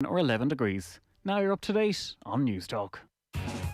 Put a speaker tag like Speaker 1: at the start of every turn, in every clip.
Speaker 1: or 11 degrees. Now you're up to date on News Talk.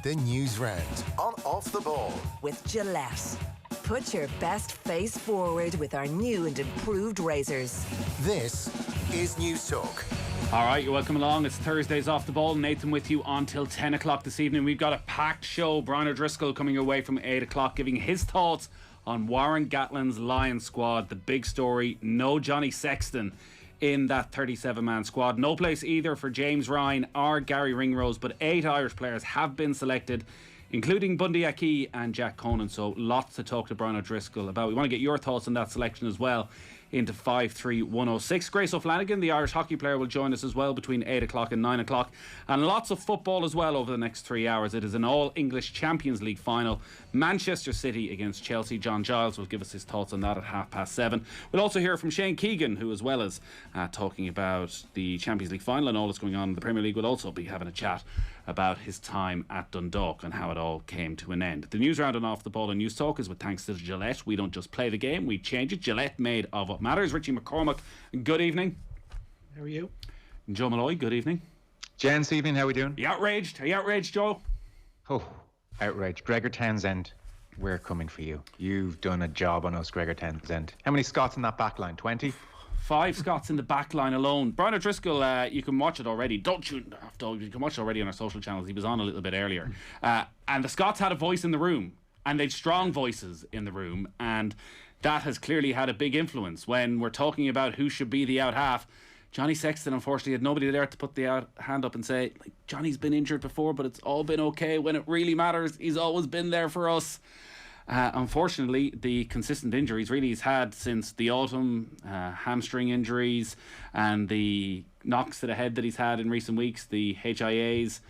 Speaker 2: The Newsround on Off the Ball.
Speaker 3: With Gillette. Put your best face forward with our new and improved razors.
Speaker 2: This is News Talk.
Speaker 1: All right, you're welcome along. It's Thursdays Off the Ball. Nathan with you until 10 o'clock this evening. We've got a packed show. Brian O'Driscoll coming your way from 8 o'clock, giving his thoughts on Warren Gatland's Lions squad. The big story, no Johnny Sexton in that 37-man squad. No place either for James Ryan or Gary Ringrose, but 8 Irish players have been selected, including Bundy Aki and Jack Conan. So lots to talk to Brian O'Driscoll about. We want to get your thoughts on that selection as well into 53106. Grace O'Flanagan, the Irish hockey player, will join us as well between 8 o'clock and 9 o'clock. And lots of football as well over the next 3 hours. It is an all-English Champions League final. Manchester City against Chelsea. John Giles will give us his thoughts on that at 7:30. We'll also hear from Shane Keegan, who, as well as talking about the Champions League final and all that's going on in the Premier League, will also be having a chat about his time at Dundalk and how it all came to an end. The news round on Off the Ball and News Talk is with thanks to Gillette. We don't just play the game, we change it. Gillette, made of what matters. Richie McCormack, good evening.
Speaker 4: How are you?
Speaker 1: And Joe Molloy, good evening.
Speaker 5: Gents, evening, how are we doing?
Speaker 1: Are you outraged? Are you outraged, Joe?
Speaker 5: Oh, outraged. Gregor Townsend, we're coming for you. You've done a job on us, Gregor Townsend. How many Scots in that back line? 20?
Speaker 1: 5 Scots in the back line alone. Brian O'Driscoll, you can watch it already. You can watch it already on our social channels. He was on a little bit earlier. And the Scots had a voice in the room, and they'd strong voices in the room, and that has clearly had a big influence when we're talking about who should be the out half. Johnny Sexton, unfortunately, had nobody there to put the out hand up and say, like, Johnny's been injured before, but it's all been okay. When it really matters, he's always been there for us. Unfortunately, the consistent injuries really he's had since the autumn, hamstring injuries and the knocks to the head that he's had in recent weeks, the HIAs,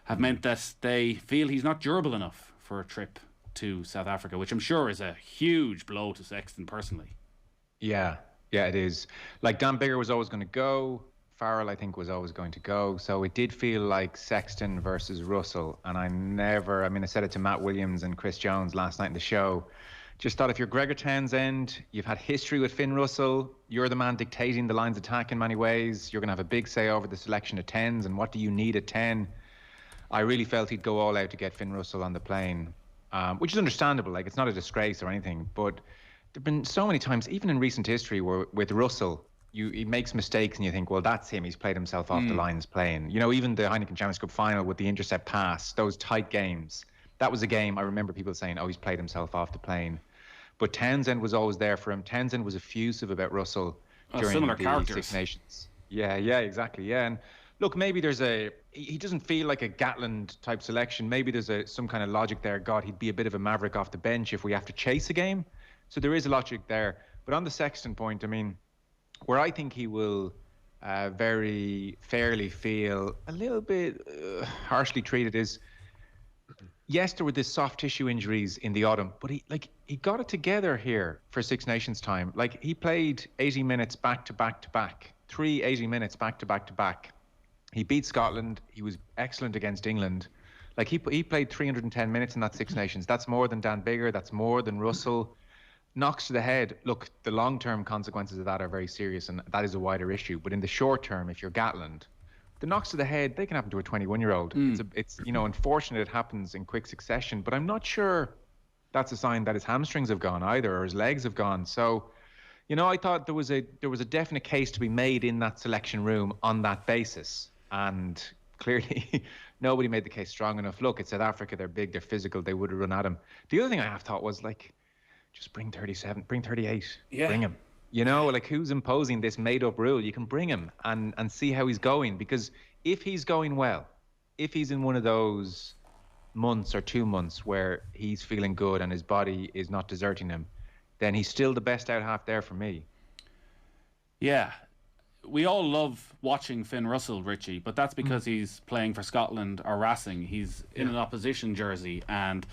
Speaker 1: have meant that they feel he's not durable enough for a trip to South Africa, which I'm sure is a huge blow to Sexton personally.
Speaker 5: Yeah, it is. Like, Dan Biggar was always going to go. Farrell, I think, was always going to go. So it did feel like Sexton versus Russell. And I said it to Matt Williams and Chris Jones last night in the show. Just thought, if you're Gregor Townsend, you've had history with Finn Russell, you're the man dictating the Lions' attack in many ways. You're going to have a big say over the selection of 10s and what do you need at 10. I really felt he'd go all out to get Finn Russell on the plane, which is understandable. Like, it's not a disgrace or anything. But there have been so many times, even in recent history, where with Russell, he makes mistakes and you think, well, that's him. He's played himself off the Lions playing. You know, even the Heineken Champions Cup final with the intercept pass, those tight games, that was a game I remember people saying, oh, he's played himself off the plane. But Townsend was always there for him. Townsend was effusive about Russell during
Speaker 1: similar
Speaker 5: the
Speaker 1: characters.
Speaker 5: Six Nations. Yeah, exactly. Yeah, and look, maybe he doesn't feel like a Gatland type selection. Maybe there's some kind of logic there. God, he'd be a bit of a maverick off the bench if we have to chase a game. So there is a logic there. But on the Sexton point, I mean, where I think he will very fairly feel a little bit harshly treated is, yes, there were these soft tissue injuries in the autumn, but he got it together here for Six Nations time. Like, he played 80 minutes back to back to back, 3 80 minutes back to back to back. He beat Scotland. He was excellent against England. Like, he played 310 minutes in that Six Nations. That's more than Dan Biggar. That's more than Russell. Knocks to the head. Look, the long-term consequences of that are very serious, and that is a wider issue. But in the short term, if you're Gatland, the knocks to the head, they can happen to a 21-year-old. It's unfortunate it happens in quick succession, but I'm not sure that's a sign that his hamstrings have gone either, or his legs have gone. So, I thought there was a definite case to be made in that selection room on that basis, and clearly nobody made the case strong enough. Look, it's South Africa. They're big. They're physical. They would have run at him. The other thing I have thought was, like, just bring 37, bring 38, bring him. Like, who's imposing this made-up rule? You can bring him and see how he's going. Because if he's going well, if he's in one of those months or 2 months where he's feeling good and his body is not deserting him, then he's still the best out half there for me.
Speaker 1: Yeah. We all love watching Finn Russell, Richie, but that's because he's playing for Scotland or Racing. He's in an opposition jersey, and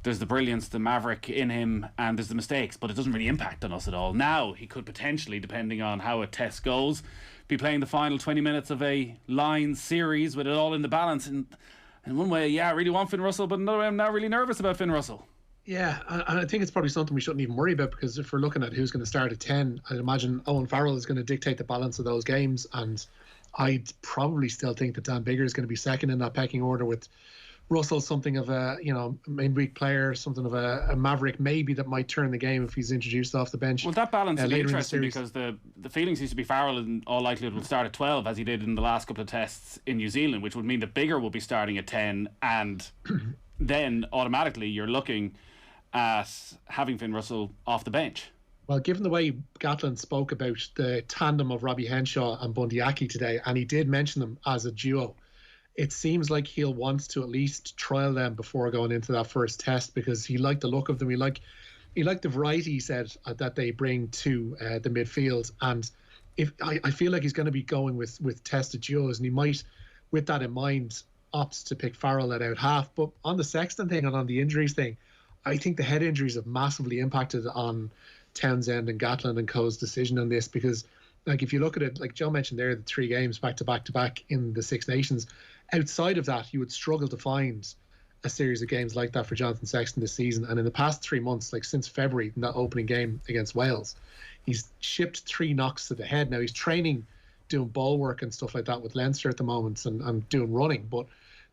Speaker 1: there's the brilliance, the maverick in him, and there's the mistakes, but it doesn't really impact on us at all. Now, he could potentially, depending on how a test goes, be playing the final 20 minutes of a Lions series with it all in the balance. And in one way, I really want Finn Russell, but in another way, I'm now really nervous about Finn Russell.
Speaker 4: Yeah, and I think it's probably something we shouldn't even worry about, because if we're looking at who's going to start at 10, I'd imagine Owen Farrell is going to dictate the balance of those games, and I'd probably still think that Dan Biggar is going to be second in that pecking order, with Russell something of a, midweek player, something of a maverick maybe that might turn the game if he's introduced off the bench.
Speaker 1: Well, that balance is
Speaker 4: later
Speaker 1: interesting
Speaker 4: in
Speaker 1: because the feeling seems to be Farrell in all likelihood will start at 12 as he did in the last couple of tests in New Zealand, which would mean that Biggar will be starting at 10, and then automatically you're looking at having Finn Russell off the bench.
Speaker 4: Well, given the way Gatland spoke about the tandem of Robbie Henshaw and Bundy Aki today, and he did mention them as a duo, it seems like he'll want to at least trial them before going into that first test, because he liked the look of them. He liked the variety, he said, that they bring to the midfield. And I feel like he's going to be going with tested duos, and he might, with that in mind, opt to pick Farrell at out half. But on the Sexton thing and on the injuries thing, I think the head injuries have massively impacted on Townsend and Gatland and co.'s decision on this, because like if you look at it, like Joe mentioned there, the 3 games back to back in the Six Nations, outside of that you would struggle to find a series of games like that for Jonathan Sexton this season. And in the past 3 months, like since February in that opening game against Wales, he's shipped 3 knocks to the head. Now he's training, doing ball work and stuff like that with Leinster at the moment, and doing running, but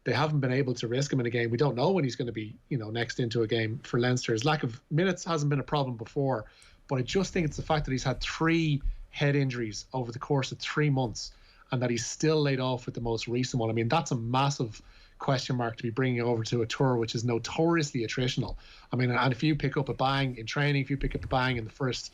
Speaker 4: they haven't been able to risk him in a game. We don't know when he's going to be, next into a game for Leinster. His lack of minutes hasn't been a problem before, but I just think it's the fact that he's had 3 head injuries over the course of 3 months, and that he's still laid off with the most recent one. I mean, that's a massive question mark to be bringing over to a tour which is notoriously attritional. I mean, and if you pick up a bang in training, if you pick up a bang in the first,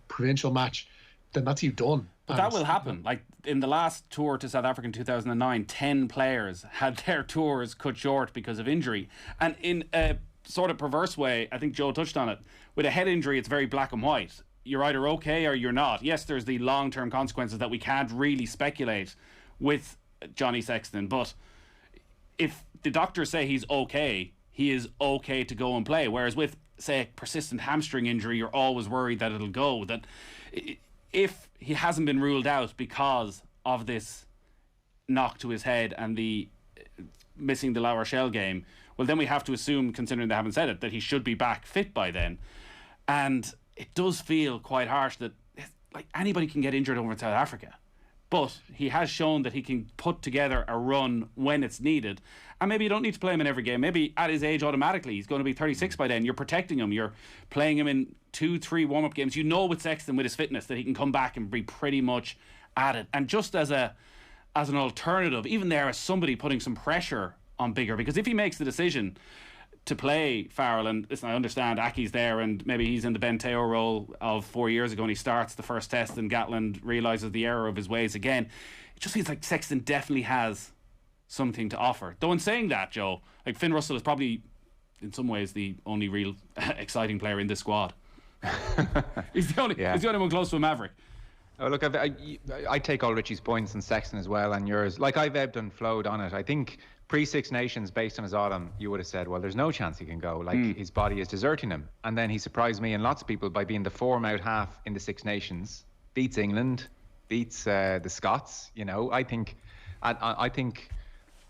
Speaker 4: provincial match, then that's you done.
Speaker 1: But that will happen. Like in the last tour to South Africa in 2009, 10 players had their tours cut short because of injury. And in a sort of perverse way, I think Joe touched on it, with a head injury, it's very black and white. You're either okay or you're not. Yes, there's the long-term consequences that we can't really speculate with Johnny Sexton, but if the doctors say he's okay, he is okay to go and play. Whereas with, say, a persistent hamstring injury, you're always worried that it'll go. That if he hasn't been ruled out because of this knock to his head and the missing the La Rochelle game, well, then we have to assume, considering they haven't said it, that he should be back fit by then. And it does feel quite harsh that like anybody can get injured over in South Africa, but he has shown that he can put together a run when it's needed. And maybe you don't need to play him in every game. Maybe at his age automatically he's going to be 36 by then. You're protecting him, you're playing him in 2-3 warm-up games. With Sexton, with his fitness, that he can come back and be pretty much at it. And just as an alternative, even there as somebody putting some pressure on Biggar, because if he makes the decision to play Farrell, and listen, I understand Aki's there and maybe he's in the Ben Teo role of 4 years ago and he starts the first test and Gatland realises the error of his ways again. It just feels like Sexton definitely has something to offer. Though in saying that, Joe, like Finn Russell is probably in some ways the only real exciting player in this squad. He's the only one close to a maverick.
Speaker 5: Oh, look, I take all Richie's points and Sexton as well, and yours. Like I've ebbed and flowed on it. I think pre-Six Nations, based on his autumn, you would have said, well, there's no chance he can go. Like his body is deserting him. And then he surprised me and lots of people by being the form out half in the Six Nations. Beats England, beats the Scots. I think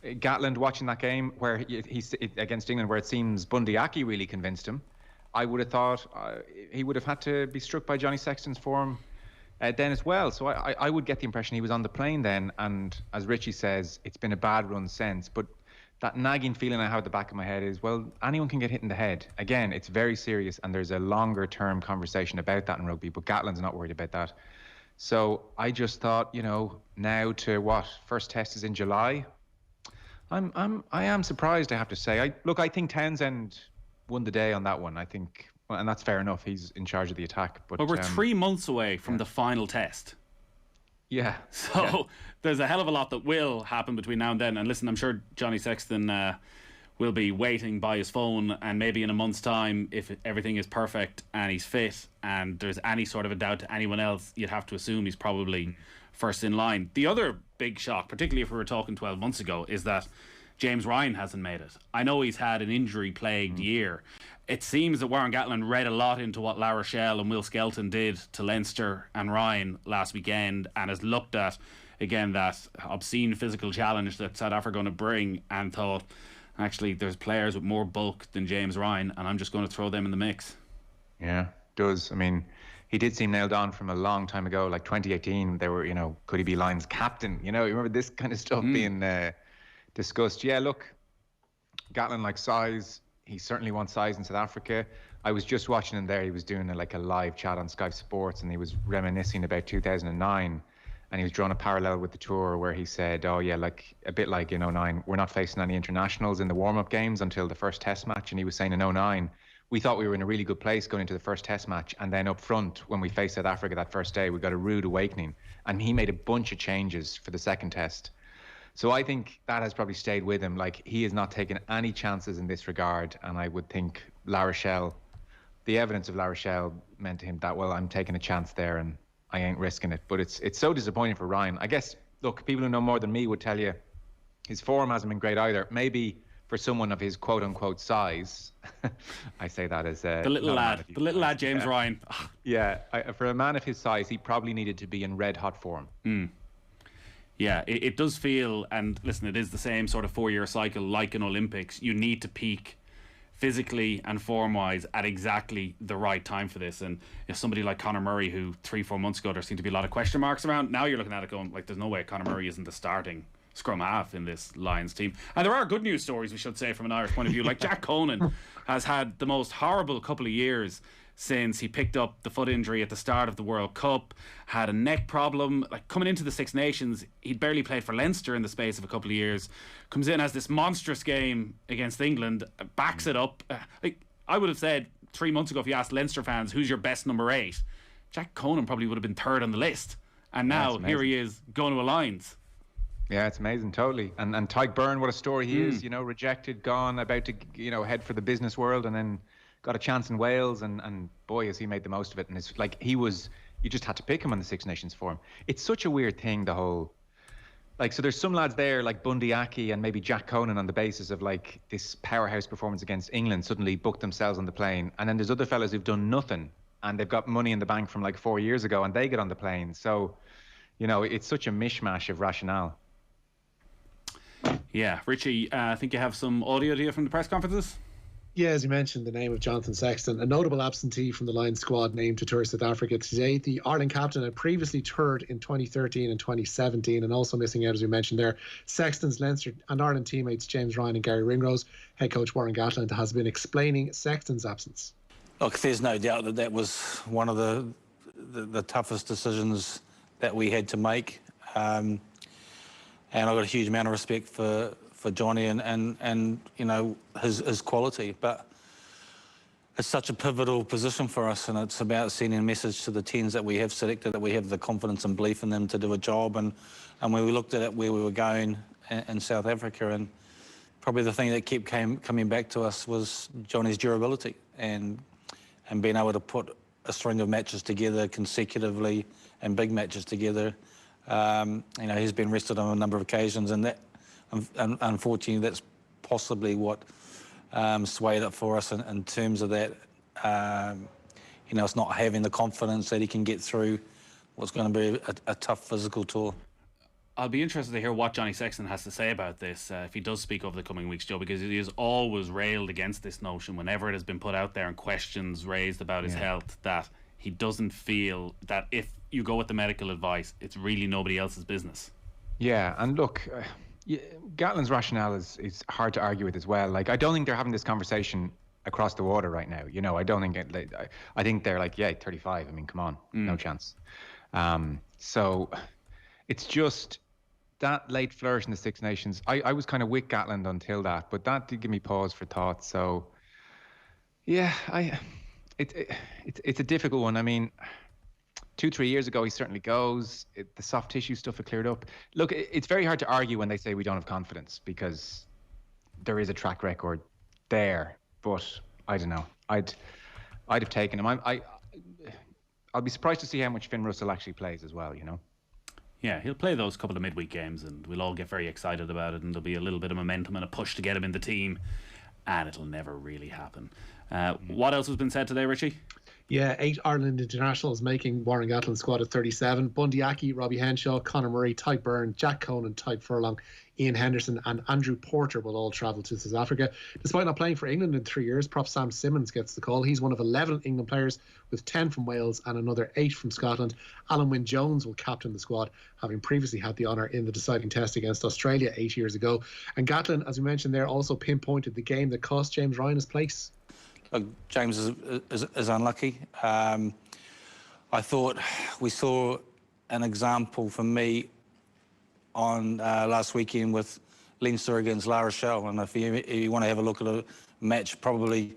Speaker 5: Gatland watching that game where he's against England, where it seems Bundy Aki really convinced him. I would have thought he would have had to be struck by Johnny Sexton's form then as well. So I would get the impression he was on the plane then, and as Richie says, it's been a bad run since. But that nagging feeling I have at the back of my head is, well, anyone can get hit in the head. Again, it's very serious, and there's a longer term conversation about that in rugby, but Gatland's not worried about that. So I just thought, now to what? First test is in July. I am surprised, I have to say. I think Townsend won the day on that one. I think, and that's fair enough. He's in charge of the attack. But
Speaker 1: we're 3 months away from the final test.
Speaker 5: Yeah.
Speaker 1: So there's a hell of a lot that will happen between now and then. And listen, I'm sure Johnny Sexton will be waiting by his phone, and maybe in a month's time, if everything is perfect and he's fit and there's any sort of a doubt to anyone else, you'd have to assume he's probably first in line. The other big shock, particularly if we were talking 12 months ago, is that James Ryan hasn't made it. I know he's had an injury-plagued year. It seems that Warren Gatland read a lot into what La Rochelle and Will Skelton did to Leinster and Ryan last weekend, and has looked at, again, that obscene physical challenge that South Africa are going to bring, and thought, actually, there's players with more bulk than James Ryan, and I'm just going to throw them in the mix.
Speaker 5: Yeah, does. I mean, he did seem nailed on from a long time ago, like 2018. They were, could he be Lions captain? You remember this kind of stuff being discussed. Yeah, look, Gatland likes size. He certainly wants size in South Africa. I was just watching him there. He was doing a live chat on Sky Sports, and he was reminiscing about 2009. And he was drawing a parallel with the tour where he said, oh, yeah, a bit like in 09, we're not facing any internationals in the warm-up games until the first test match. And he was saying in 09, we thought we were in a really good place going into the first test match. And then up front, when we faced South Africa that first day, we got a rude awakening. And he made a bunch of changes for the second test. So I think that has probably stayed with him. He has not taken any chances in this regard. And I would think La Rochelle, the evidence of La Rochelle meant to him that, well, I'm taking a chance there and I ain't risking it. But it's so disappointing for Ryan. I guess, look, people who know more than me would tell you his form hasn't been great either. Maybe for someone of his quote-unquote size, I say that as
Speaker 1: the little lad, James Ryan.
Speaker 5: Yeah, for a man of his size, he probably needed to be in red-hot form.
Speaker 1: Yeah, it does feel, and listen, it is the same sort of 4-year cycle like in Olympics. You need to peak physically and form-wise at exactly the right time for this. And if somebody like Conor Murray, who 3-4 months ago there seemed to be a lot of question marks around, now you're looking at it going, there's no way Conor Murray isn't the starting scrum half in this Lions team. And there are good news stories, we should say, from an Irish point of view. Like Jack Conan has had the most horrible couple of years since he picked up the foot injury at the start of the World Cup, had a neck problem. Coming into the Six Nations, he'd barely played for Leinster in the space of a couple of years. Comes in, has this monstrous game against England, backs it up. I would have said 3 months ago, if you asked Leinster fans, who's your best number 8? Jack Conan probably would have been third on the list. And now here he is going to a Lions.
Speaker 5: Yeah, it's amazing, totally. And Tyke Byrne, what a story he is, rejected, gone, about to, head for the business world, and then got a chance in Wales, and boy, has he made the most of it. And it's you just had to pick him on the Six Nations for him. It's such a weird thing, the whole, so there's some lads there like Bundy Aki and maybe Jack Conan on the basis of this powerhouse performance against England suddenly booked themselves on the plane. And then there's other fellas who've done nothing and they've got money in the bank from 4 years ago and they get on the plane. So, it's such a mishmash of rationale.
Speaker 1: Yeah, Richie, I think you have some audio here from the press conferences.
Speaker 4: Yeah, as you mentioned, the name of Jonathan Sexton, a notable absentee from the Lions squad named to tour South Africa today. The Ireland captain had previously toured in 2013 and 2017, and also missing out, as we mentioned there, Sexton's Leinster and Ireland teammates James Ryan and Gary Ringrose. Head coach Warren Gatland has been explaining Sexton's absence.
Speaker 6: Look, there's no doubt that was one of the toughest decisions that we had to make, and I've got a huge amount of respect for Johnny and his quality, but it's such a pivotal position for us, and it's about sending a message to the 10s that we have selected, that we have the confidence and belief in them to do a job. And when we looked at it, where we were going in South Africa, and probably the thing that kept coming back to us was Johnny's durability and being able to put a string of matches together consecutively and big matches together. He's been rested on a number of occasions, and that, unfortunately, that's possibly what swayed it for us in terms of that. It's not having the confidence that he can get through what's going to be a tough physical tour.
Speaker 1: I'll be interested to hear what Johnny Sexton has to say about this, if he does speak over the coming weeks, Joe, because he has always railed against this notion whenever it has been put out there and questions raised about his health, that he doesn't feel that if you go with the medical advice, it's really nobody else's business.
Speaker 5: Yeah, and look, Gatland's rationale is hard to argue with as well. I don't think they're having this conversation across the water right now. I don't think I think they're 35. I mean, come on, no chance. So it's just that late flourish in the Six Nations. I was kind of with Gatland until that, but that did give me pause for thought. So yeah, it's a difficult one. I mean, 2-3 years ago, he certainly goes. The soft tissue stuff had cleared up. Look, it's very hard to argue when they say we don't have confidence, because there is a track record there. But I don't know. I'd have taken him. I'll be surprised to see how much Finn Russell actually plays as well.
Speaker 1: Yeah, he'll play those couple of midweek games, and we'll all get very excited about it, and there'll be a little bit of momentum and a push to get him in the team, and it'll never really happen. What else has been said today, Richie?
Speaker 4: Yeah, 8 Ireland internationals making Warren Gatland's squad at 37. Bundy Aki, Robbie Henshaw, Conor Murray, Tyke Byrne, Jack Conan, Tyke Furlong, Ian Henderson and Andrew Porter will all travel to South Africa. Despite not playing for England in 3 years, Prof Sam Simmons gets the call. He's one of 11 England players with 10 from Wales and another 8 from Scotland. Alan Wynne-Jones will captain the squad, having previously had the honour in the deciding test against Australia 8 years ago. And Gatland, as we mentioned there, also pinpointed the game that cost James Ryan his place.
Speaker 6: Look, James is unlucky. I thought we saw an example for me on last weekend with Leinster against La Rochelle. And if you want to have a look at a match, probably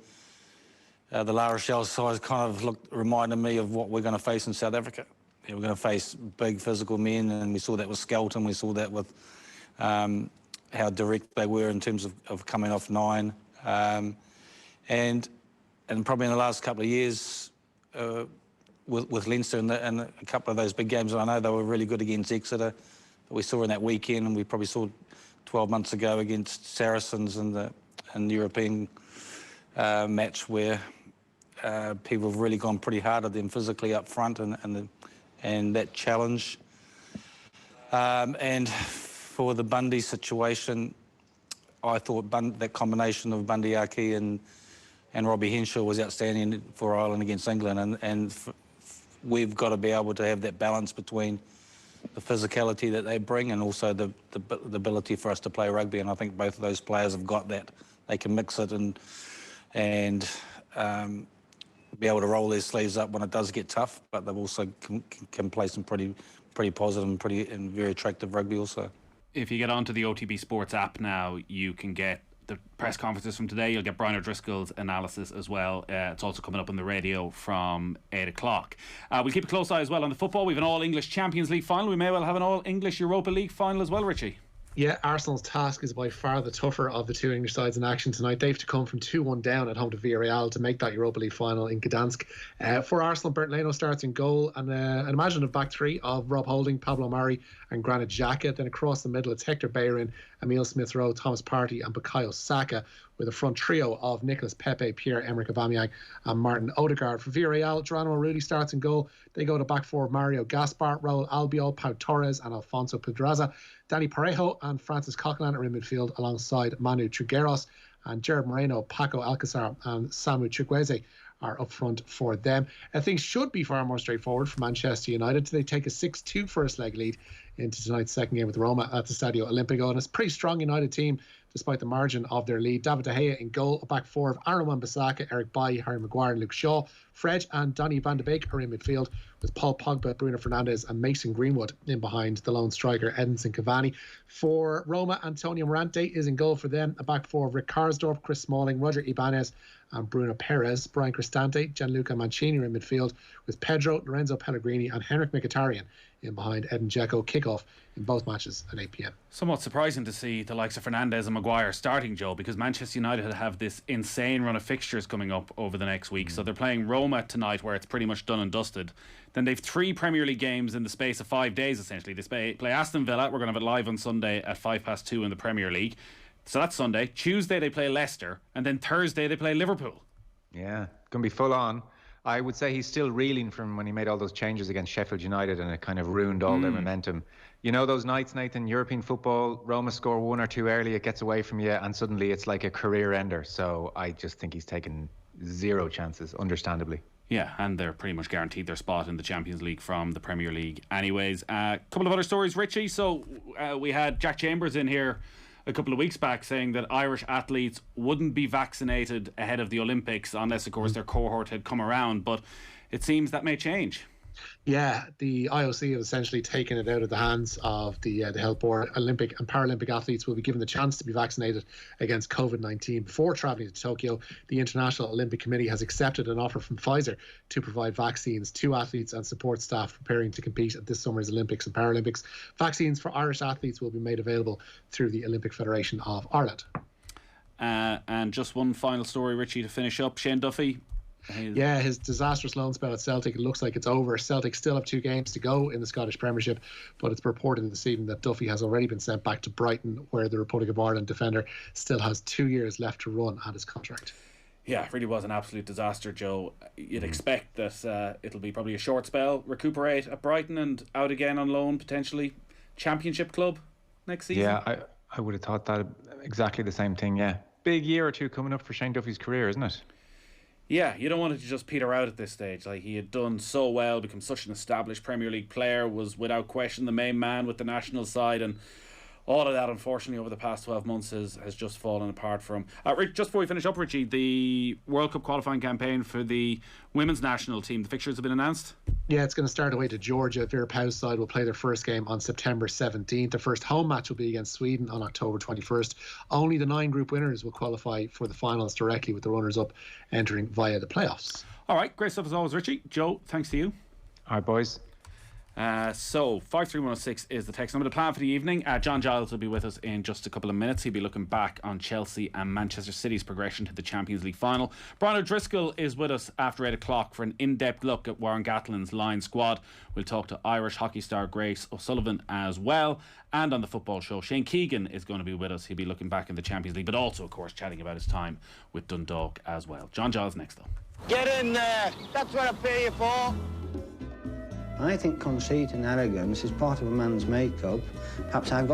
Speaker 6: the La Rochelle side kind of reminded me of what we're going to face in South Africa. Yeah, we're going to face big physical men, and we saw that with Skelton. We saw that with how direct they were in terms of coming off 9. And probably in the last couple of years with Leinster and a couple of those big games, I know they were really good against Exeter, that we saw in that weekend, and we probably saw 12 months ago against Saracens in the European match where people have really gone pretty hard at them physically up front and that challenge. And for the Bundy situation, I thought that combination of Bundy Aki and Robbie Henshaw was outstanding for Ireland against England, and we've got to be able to have that balance between the physicality that they bring and also the ability for us to play rugby, and I think both of those players have got that. They can mix it and be able to roll their sleeves up when it does get tough, but they've also can play some pretty positive and very attractive rugby also.
Speaker 1: If you get onto the OTB Sports app now, you can get the press conferences from today. You'll get Brian O'Driscoll's analysis as well. It's also coming up on the radio from 8 o'clock. We'll keep a close eye as well on the football. We have an All-English Champions League final. We may well have an All-English Europa League final as well, Richie.
Speaker 4: Yeah, Arsenal's task is by far the tougher of the two English sides in action tonight. They have to come from 2-1 down at home to Villarreal to make that Europa League final in Gdansk. For Arsenal, Bernd Leno starts in goal, and an imaginative back three of Rob Holding, Pablo Mari and Granit Xhaka. Then across the middle, it's Hector Bellerin, Emile Smith-Rowe, Thomas Partey and Bukayo Saka, with a front trio of Nicolas Pepe, Pierre-Emerick Aubameyang and Martin Odegaard. For Villarreal, Geronimo Rulli starts in goal. They go to back four of Mario Gaspar, Raul Albiol, Pau Torres and Alfonso Pedraza. Danny Parejo and Francis Coquelin are in midfield alongside Manu Trigueros, and Gerard Moreno, Paco Alcázar and Samu Chukwueze are up front for them. Things should be far more straightforward for Manchester United. They take a 6-2 first leg lead into tonight's second game with Roma at the Stadio Olimpico, and it's a pretty strong United team despite the margin of their lead. David De Gea in goal, a back four of Aaron Wan-Bissaka, Eric Bailly, Harry Maguire and Luke Shaw. Fred and Donny van de Beek are in midfield with Paul Pogba, Bruno Fernandes and Mason Greenwood in behind the lone striker Edinson Cavani. For Roma, Antonio Morante is in goal for them, a back four of Rick Karsdorp, Chris Smalling, Roger Ibanez and Bruno Perez. Brian Cristante, Gianluca Mancini are in midfield with Pedro, Lorenzo Pellegrini and Henrik Mkhitaryan in behind Edin Dzeko. Kickoff in both matches at 8 p.m.
Speaker 1: Somewhat surprising to see the likes of Fernandes and Maguire starting, Joe, because Manchester United have this insane run of fixtures coming up over the next week. So they're playing Roma tonight, where it's pretty much done and dusted. Then they've 3 Premier League games in the space of 5 days, essentially. They play Aston Villa. We're going to have it live on Sunday at 2:05 in the Premier League. So that's Sunday. Tuesday they play Leicester, and then Thursday they play Liverpool.
Speaker 5: Yeah, going to be full on. I would say he's still reeling from when he made all those changes against Sheffield United, and it kind of ruined all their momentum. You know those nights, Nathan, European football, Roma score 1 or 2 early, it gets away from you, and suddenly it's like a career ender. So I just think he's taken 0 chances, understandably.
Speaker 1: Yeah, and they're pretty much guaranteed their spot in the Champions League from the Premier League anyways. A couple of other stories, Richie. So we had Jack Chambers in here a couple of weeks back saying that Irish athletes wouldn't be vaccinated ahead of the Olympics unless, of course, their cohort had come around. But it seems that may change.
Speaker 4: Yeah, the IOC have essentially taken it out of the hands of the Health Board. Olympic and Paralympic athletes will be given the chance to be vaccinated against COVID-19 before travelling to Tokyo. The International Olympic Committee has accepted an offer from Pfizer to provide vaccines to athletes and support staff preparing to compete at this summer's Olympics and Paralympics. Vaccines for Irish athletes will be made available through the Olympic Federation of Ireland.
Speaker 1: And just one final story, Richie, to finish up. Shane Duffy.
Speaker 4: His disastrous loan spell at Celtic, it looks like it's over. Celtic still have 2 games to go in the Scottish Premiership, but it's reported this evening that Duffy has already been sent back to Brighton, where the Republic of Ireland defender still has 2 years left to run at his contract.
Speaker 1: Yeah, it really was an absolute disaster, Joe. You'd expect that it'll be probably a short spell, recuperate at Brighton and out again on loan, potentially Championship club next season.
Speaker 5: Yeah, I would have thought that exactly the same thing, yeah. Big year or two coming up for Shane Duffy's career, isn't it?
Speaker 1: Yeah, you don't want it to just peter out at this stage. Like, he had done so well, become such an established Premier League player, was without question the main man with the national side, and all of that, unfortunately, over the past 12 months has just fallen apart for him. Just before we finish up, Richie, the World Cup qualifying campaign for the women's national team, the fixtures have been announced?
Speaker 4: Yeah, it's going to start away to Georgia. Vera Pauw's side will play their first game on September 17th. The first home match will be against Sweden on October 21st. Only the 9 group winners will qualify for the finals directly, with the runners-up entering via the playoffs.
Speaker 1: All right, great stuff as always, Richie. Joe, thanks to you.
Speaker 5: All right, boys.
Speaker 1: So 53106 is the text number. The plan for the evening. John Giles will be with us in just a couple of minutes. He'll be looking back on Chelsea and Manchester City's progression to the Champions League final. Brian O'Driscoll is with us after 8 o'clock for an in-depth look at Warren Gatland's Lions squad. We'll talk to Irish hockey star Grace O'Sullivan as well. And on the football show, Shane Keegan is going to be with us. He'll be looking back in the Champions League, but also, of course, chatting about his time with Dundalk as well. John Giles next, though.
Speaker 7: Get in there. That's what I pay you for.
Speaker 8: I think conceit and arrogance is part of a man's makeup. Perhaps I've got